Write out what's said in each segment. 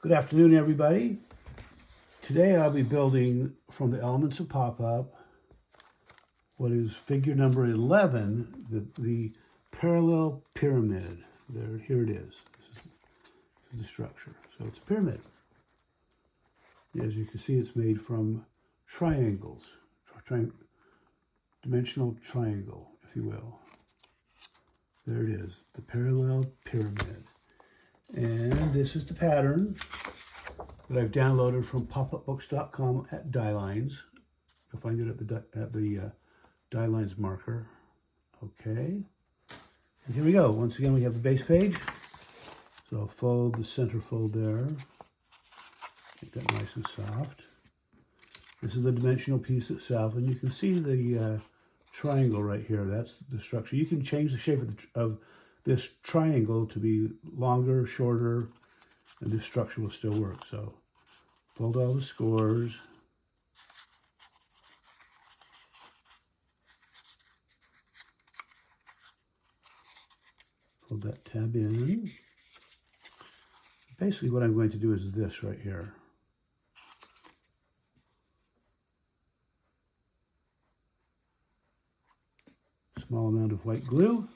Good afternoon, everybody. Today I'll be building from the Elements of Pop-Up what is figure number 11, the parallel pyramid. Here it is. This is the structure. So it's a pyramid. As you can see, it's made from triangles, dimensional triangle, if you will. There it is, the parallel pyramid. And this is the pattern that I've downloaded from popupbooks.com at Die-Lines. You'll find it at the Die-Lines marker. Okay. And here we go. Once again, we have the base page. So I'll fold the center fold there. Make that nice and soft. This is the dimensional piece itself, and you can see the triangle right here. That's the structure. You can change the shape of this triangle to be longer, shorter, and this structure will still work. So fold all the scores. Fold that tab in. Basically what I'm going to do is this right here. Small amount of white glue.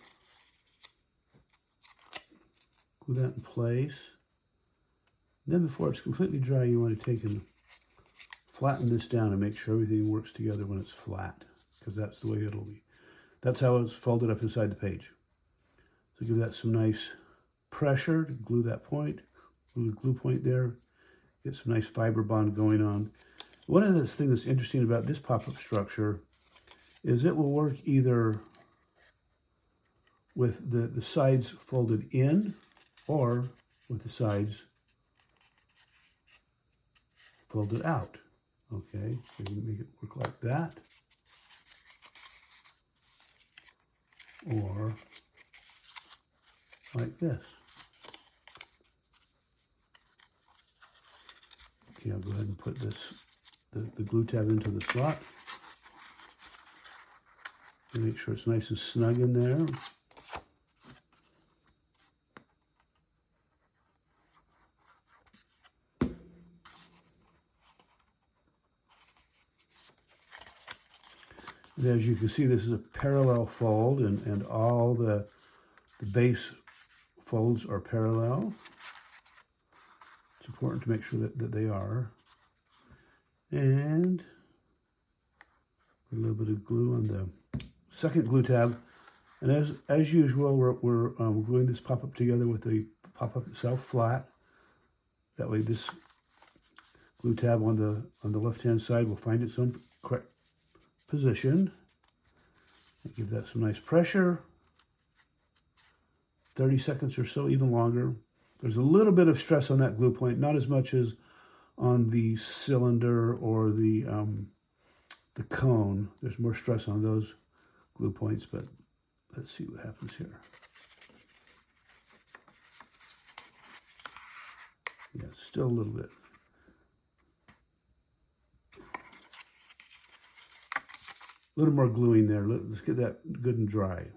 Glue that in place. Then before it's completely dry, you want to take and flatten this down and make sure everything works together when it's flat, because that's the way it'll be. That's how it's folded up inside the page. So give that some nice pressure to glue that point, glue the glue point there, get some nice fiber bond going on. One of the things that's interesting about this pop-up structure is it will work either with the sides folded in or with the sides folded out. Okay, so you make it work like that, or like this. Okay, I'll go ahead and put this, the glue tab into the slot. And make sure it's nice and snug in there. And as you can see, this is a parallel fold, and all the base folds are parallel. It's important to make sure that they are. And put a little bit of glue on the second glue tab. And as usual, we're gluing this pop-up together with the pop-up itself flat. That way this glue tab on the left-hand side will find its own correct position. And give that some nice pressure. 30 seconds or so, even longer. There's a little bit of stress on that glue point, not as much as on the cylinder or the cone. There's more stress on those glue points, but let's see what happens here. Yeah, still a little bit. A little more gluing there. Let's get that good and dry.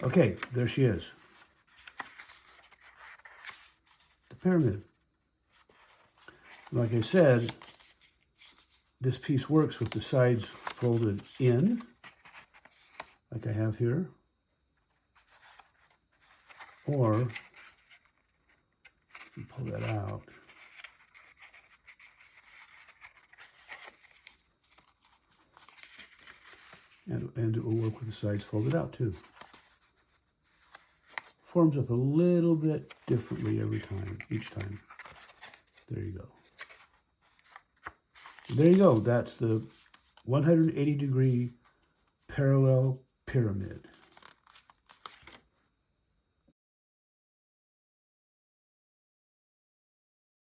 Okay, there she is. The pyramid. Like I said, this piece works with the sides folded in, like I have here, or you pull that out. And it will work with the sides folded out too. Forms up a little bit differently each time. There you go. There you go. That's the 180-degree parallel pyramid.